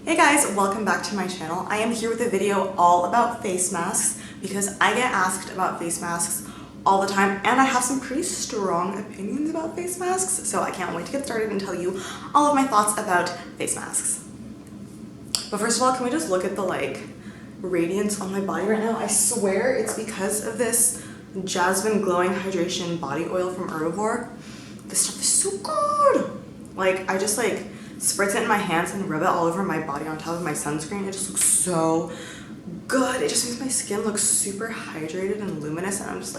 Hey guys, welcome back to my channel. I am here with a video all about face masks because I get asked about face masks all the time and I have some pretty strong opinions about face masks, so I can't wait to get started and tell you all of my thoughts about face masks. But first of all, can we just look at the radiance on my body right now? I swear it's because of this Jasmine Glowing Hydration Body Oil from Herbivore. This stuff is so good! I just spritz it in my hands and rub it all over my body on top of my sunscreen. It just looks so good. It just makes my skin look super hydrated and luminous, and I'm just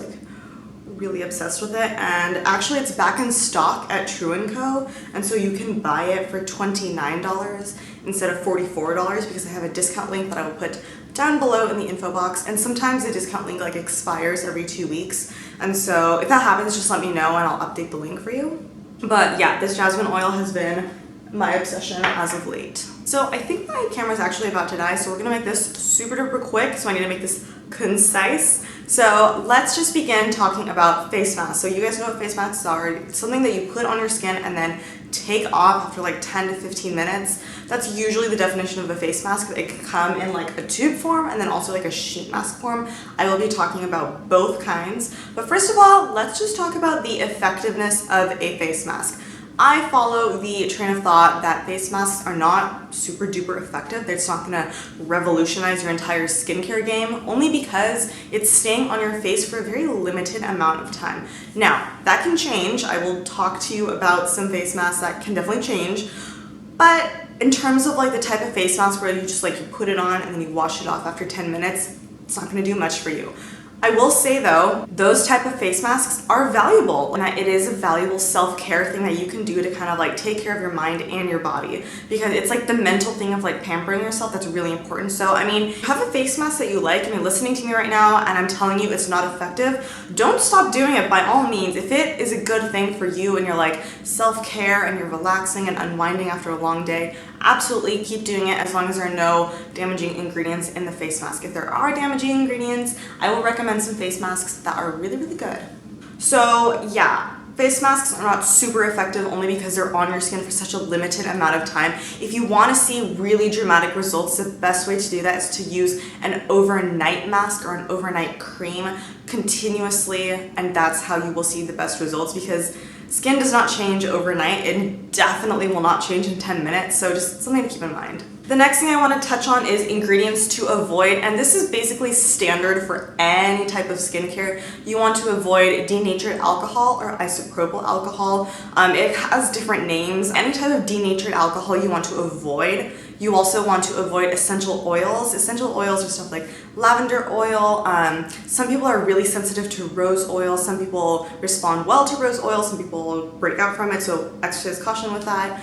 really obsessed with it. And actually it's back in stock at True & Co, and so you can buy it for $29 instead of $44 because I have a discount link that I will put down below in the info box. And sometimes the discount link expires every 2 weeks, and so if that happens, just let me know and I'll update the link for you. But yeah, this jasmine oil has been my obsession as of late. So I think my camera's actually about to die, so we're gonna make this super duper quick, so I need to make this concise. So let's just begin talking about face masks. So you guys know what face masks are. It's something that you put on your skin and then take off after 10 to 15 minutes. That's usually the definition of a face mask. It can come in a tube form and then also a sheet mask form. I will be talking about both kinds. But first of all, let's just talk about the effectiveness of a face mask. I follow the train of thought that face masks are not super duper effective. It's not gonna revolutionize your entire skincare game, only because it's staying on your face for a very limited amount of time. Now, that can change. I will talk to you about some face masks that can definitely change, but in terms of the type of face mask where you just you put it on and then you wash it off after 10 minutes, it's not gonna do much for you. I will say though, those type of face masks are valuable, and it is a valuable self-care thing that you can do to take care of your mind and your body, because it's the mental thing of pampering yourself that's really important. So I mean, have a face mask that you like and you're listening to me right now and I'm telling you it's not effective, don't stop doing it by all means. If it is a good thing for you and you're self-care and you're relaxing and unwinding after a long day, absolutely keep doing it as long as there are no damaging ingredients in the face mask. If there are damaging ingredients, I will recommend some face masks that are really, really good. So yeah, face masks are not super effective only because they're on your skin for such a limited amount of time. If you want to see really dramatic results, the best way to do that is to use an overnight mask or an overnight cream continuously, and that's how you will see the best results, because skin does not change overnight. It definitely will not change in 10 minutes, so just something to keep in mind. The next thing I want to touch on is ingredients to avoid, and this is basically standard for any type of skincare. You want to avoid denatured alcohol or isopropyl alcohol. It has different names. Any type of denatured alcohol you want to avoid. You also want to avoid essential oils. Essential oils are stuff like lavender oil. Some people are really sensitive to rose oil. Some people respond well to rose oil. Some people break out from it, so exercise caution with that.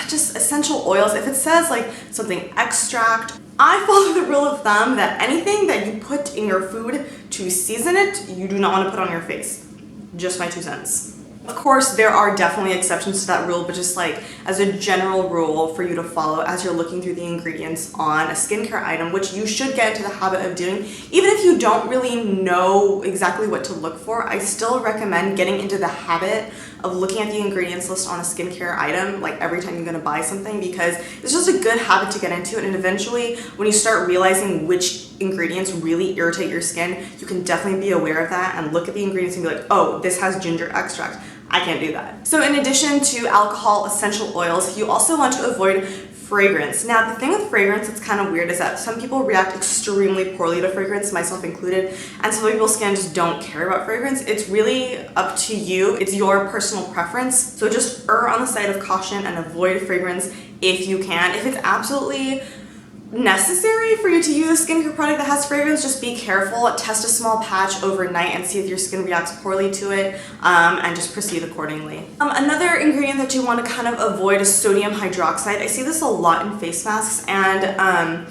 Just essential oils. If it says something extract, I follow the rule of thumb that anything that you put in your food to season it, you do not want to put on your face. Just my 2 cents. Of course, there are definitely exceptions to that rule, but just as a general rule for you to follow as you're looking through the ingredients on a skincare item, which you should get into the habit of doing. Even if you don't really know exactly what to look for, I still recommend getting into the habit of looking at the ingredients list on a skincare item every time you're going to buy something, because it's just a good habit to get into, and eventually when you start realizing which ingredients really irritate your skin, you can definitely be aware of that and look at the ingredients and be like, oh, this has ginger extract. I can't do that. So in addition to alcohol, essential oils, you also want to avoid fragrance. Now, the thing with fragrance that's kind of weird is that some people react extremely poorly to fragrance, myself included, and some people's skin just don't care about fragrance. It's really up to you. It's your personal preference. So just err on the side of caution and avoid fragrance if you can. If it's absolutely necessary for you to use a skincare product that has fragrance, just be careful. Test a small patch overnight and see if your skin reacts poorly to it, and just proceed accordingly. Another ingredient that you want to kind of avoid is sodium hydroxide. I see this a lot in face masks, and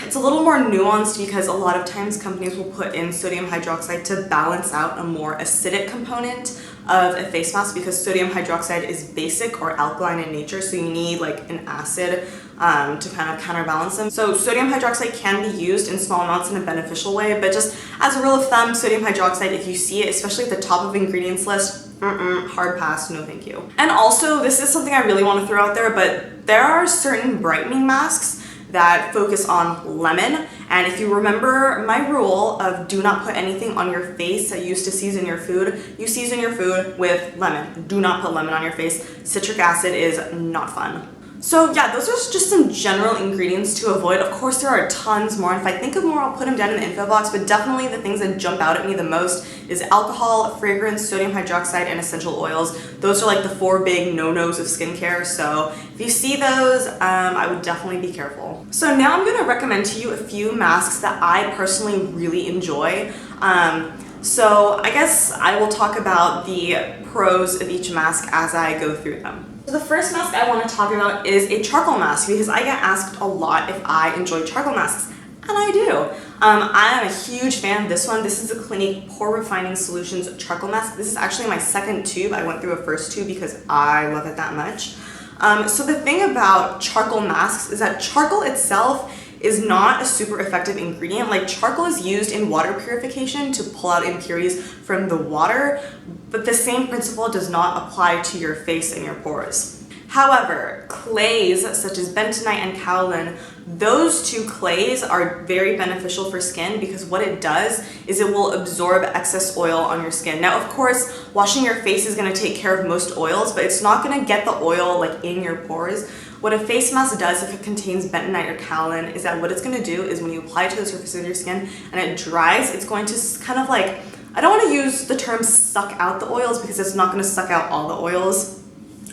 it's a little more nuanced because a lot of times companies will put in sodium hydroxide to balance out a more acidic component of a face mask, because sodium hydroxide is basic or alkaline in nature, so you need an acid to kind of counterbalance them. So sodium hydroxide can be used in small amounts in a beneficial way, but just as a rule of thumb, sodium hydroxide, if you see it, especially at the top of ingredients list, Hard pass, no thank you. And also, this is something I really want to throw out there, but there are certain brightening masks that focus on lemon. And if you remember my rule of do not put anything on your face that you used to season your food, you season your food with lemon. Do not put lemon on your face. Citric acid is not fun. So yeah, those are just some general ingredients to avoid. Of course, there are tons more, and if I think of more, I'll put them down in the info box, but definitely the things that jump out at me the most is alcohol, fragrance, sodium hydroxide, and essential oils. Those are like the 4 big no-nos of skincare, so if you see those, I would definitely be careful. So now I'm gonna recommend to you a few masks that I personally really enjoy. So I guess I will talk about the pros of each mask as I go through them. So the first mask I want to talk about is a charcoal mask because I get asked a lot if I enjoy charcoal masks, and I do. I am a huge fan of this one. This is the Clinique Pore Refining Solutions Charcoal Mask. This is actually my second tube. I went through a first tube because I love it that much. So the thing about charcoal masks is that charcoal itself is not a super effective ingredient. Like, charcoal is used in water purification to pull out impurities from the water, but the same principle does not apply to your face and your pores. However, clays such as bentonite and kaolin, those two clays are very beneficial for skin because what it does is it will absorb excess oil on your skin. Now, of course, washing your face is going to take care of most oils, but it's not going to get the oil like in your pores. What a face mask does if it contains bentonite or kaolin is that what it's going to do is when you apply it to the surface of your skin and it dries, it's going to kind of like, I don't want to use the term suck out the oils because it's not going to suck out all the oils,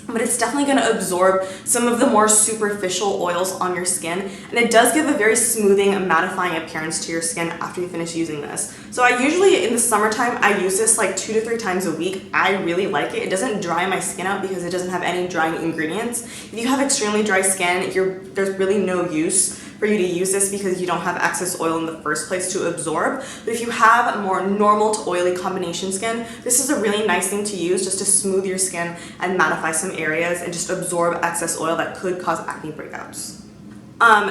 but it's definitely going to absorb some of the more superficial oils on your skin, and it does give a very smoothing and mattifying appearance to your skin after you finish using this. So I usually, in the summertime, I use this like 2 to 3 times a week. I really like it. It doesn't dry my skin out because it doesn't have any drying ingredients. If you have extremely dry skin, there's really no use for you to use this because you don't have excess oil in the first place to absorb. But if you have a more normal to oily combination skin, this is a really nice thing to use just to smooth your skin and mattify some areas and just absorb excess oil that could cause acne breakouts.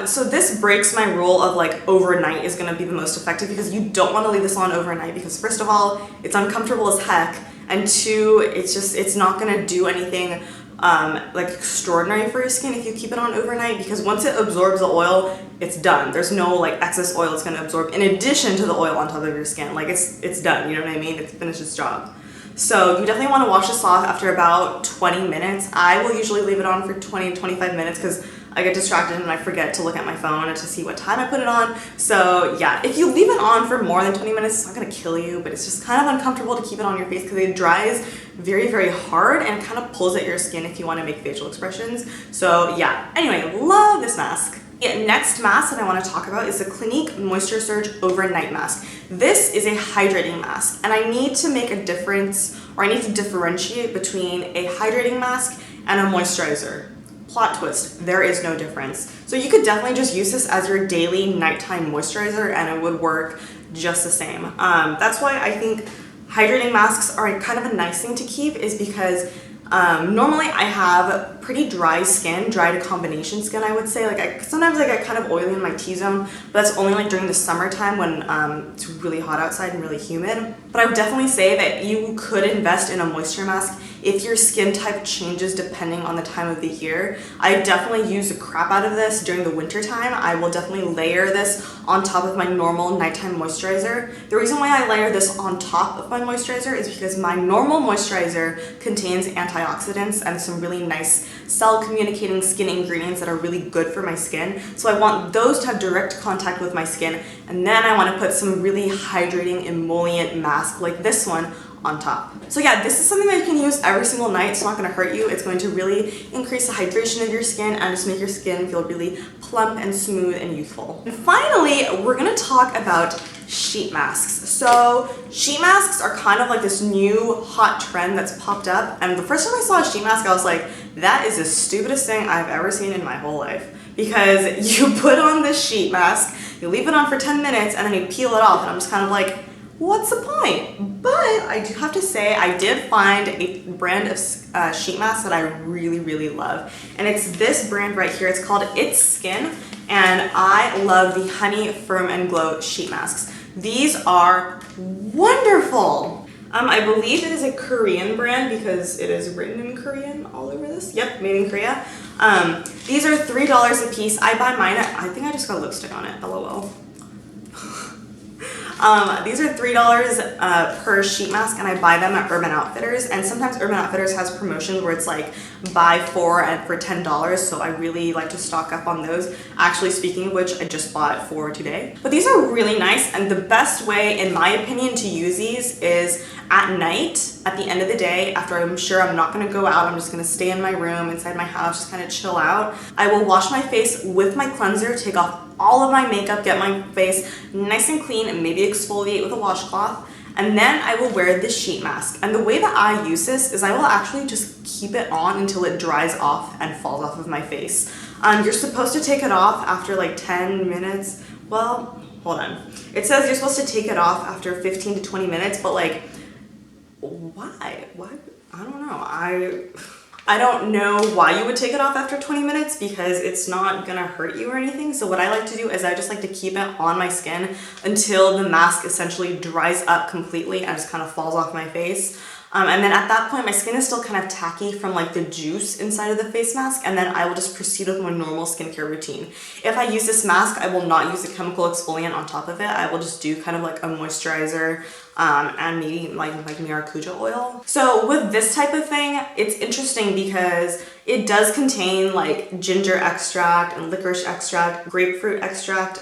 So this breaks my rule of like overnight is going to be the most effective because you don't want to leave this on overnight because first of all, it's uncomfortable as heck, and 2, it's not going to do anything like extraordinary for your skin if you keep it on overnight, because once it absorbs the oil, it's done. There's no like excess oil it's going to absorb in addition to the oil on top of your skin. Like it's done, you know what I mean? It's finished its job. So you definitely want to wash this off after about 20 minutes. I will usually leave it on for 20 to 25 minutes because I get distracted and I forget to look at my phone to see what time I put it on. So yeah, if you leave it on for more than 20 minutes, it's not gonna kill you, but it's just kind of uncomfortable to keep it on your face because it dries very, very hard and kind of pulls at your skin if you want to make facial expressions. So yeah, anyway, love this mask. The next mask that I want to talk about is the Clinique Moisture Surge Overnight Mask. This is a hydrating mask, and I need to make a difference, or I need to differentiate between a hydrating mask and a moisturizer. Plot twist, there is no difference. So you could definitely just use this as your daily nighttime moisturizer and it would work just the same. That's why I think hydrating masks are kind of a nice thing to keep, is because normally I have pretty dry skin, dry to combination skin, I would say. Like sometimes I get kind of oily in my T-zone, but that's only like during the summertime when it's really hot outside and really humid. But I would definitely say that you could invest in a moisture mask if your skin type changes depending on the time of the year. I definitely use the crap out of this during the winter time. I will definitely layer this on top of my normal nighttime moisturizer. The reason why I layer this on top of my moisturizer is because my normal moisturizer contains antioxidants and some really nice cell communicating skin ingredients that are really good for my skin. So I want those to have direct contact with my skin, and then I want to put some really hydrating emollient mask like this one on top. So yeah, this is something that you can use every single night. It's not going to hurt you. It's going to really increase the hydration of your skin and just make your skin feel really plump and smooth and youthful. And finally, we're going to talk about sheet masks. So sheet masks are kind of like this new hot trend that's popped up, and the first time I saw a sheet mask I was like, that is the stupidest thing I've ever seen in my whole life. Because you put on this sheet mask, you leave it on for 10 minutes, and then you peel it off, and I'm just kind of like, what's the point? But I do have to say, I did find a brand of sheet masks that I really, really love. And it's this brand right here. It's called It's Skin, and I love the Honey Firm and Glow sheet masks. These are wonderful. I believe it is a Korean brand because it is written in Korean all over this. Yep, made in Korea. These are $3 a piece. I buy mine at, I think I just got lipstick on it, LOL. These are $3 per sheet mask, and I buy them at Urban Outfitters, and sometimes Urban Outfitters has promotions where it's like buy 4 for $10, so I really like to stock up on those. Actually, speaking of which, I just bought 4 today. But these are really nice, and the best way, in my opinion, to use these is at night, at the end of the day, after I'm sure I'm not gonna go out, I'm just gonna stay in my room, inside my house, just kind of chill out. I will wash my face with my cleanser, take off all of my makeup, get my face nice and clean, and maybe exfoliate with a washcloth. And then I will wear this sheet mask. And the way that I use this is I will actually just keep it on until it dries off and falls off of my face. You're supposed to take it off after like 10 minutes. Well, hold on. It says you're supposed to take it off after 15 to 20 minutes, but like, why? Why? I don't know. I don't know why you would take it off after 20 minutes because it's not gonna hurt you or anything. So what I like to do is I just like to keep it on my skin until the mask essentially dries up completely and just kind of falls off my face. And then at that point, my skin is still kind of tacky from like the juice inside of the face mask, and then I will just proceed with my normal skincare routine. If I use this mask, I will not use a chemical exfoliant on top of it. I will just do kind of like a moisturizer and maybe like maracuja oil. So with this type of thing, it's interesting because it does contain like ginger extract and licorice extract, grapefruit extract,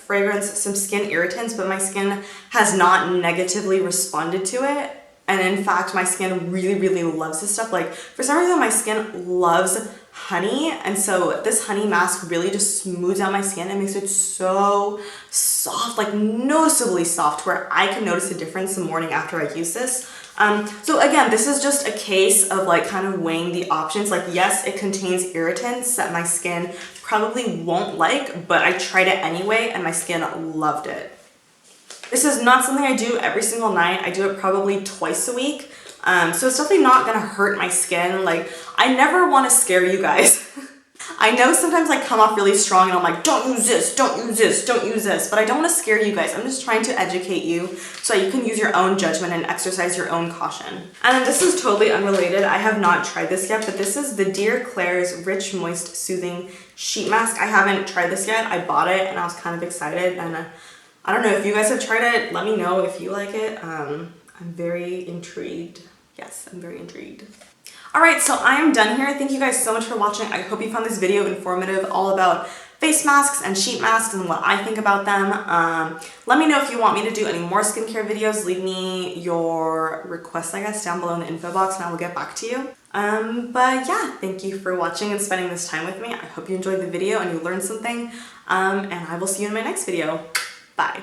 fragrance, some skin irritants, but my skin has not negatively responded to it. And in fact, my skin really, really loves this stuff. Like for some reason, my skin loves honey. And so this honey mask really just smooths out my skin and makes it so soft, like noticeably soft, where I can notice a difference the morning after I use this. So again, this is just a case of like kind of weighing the options. Like, yes, it contains irritants that my skin probably won't like, but I tried it anyway and my skin loved it. This is not something I do every single night. I do it probably twice a week. So it's definitely not gonna hurt my skin. Like, I never wanna scare you guys. I know sometimes I come off really strong and I'm like, don't use this, don't use this, don't use this, but I don't wanna scare you guys. I'm just trying to educate you so you can use your own judgment and exercise your own caution. And then this is totally unrelated. I have not tried this yet, but this is the Dear Claire's Rich Moist Soothing Sheet Mask. I haven't tried this yet. I bought it and I was kind of excited, and I don't know if you guys have tried it. Let me know if you like it. I'm very intrigued. Yes, I'm very intrigued. All right, so I am done here. Thank you guys so much for watching. I hope you found this video informative, all about face masks and sheet masks and what I think about them. Let me know if you want me to do any more skincare videos. Leave me your requests, I guess, down below in the info box and I will get back to you. But yeah, thank you for watching and spending this time with me. I hope you enjoyed the video and you learned something. And I will see you in my next video. Bye.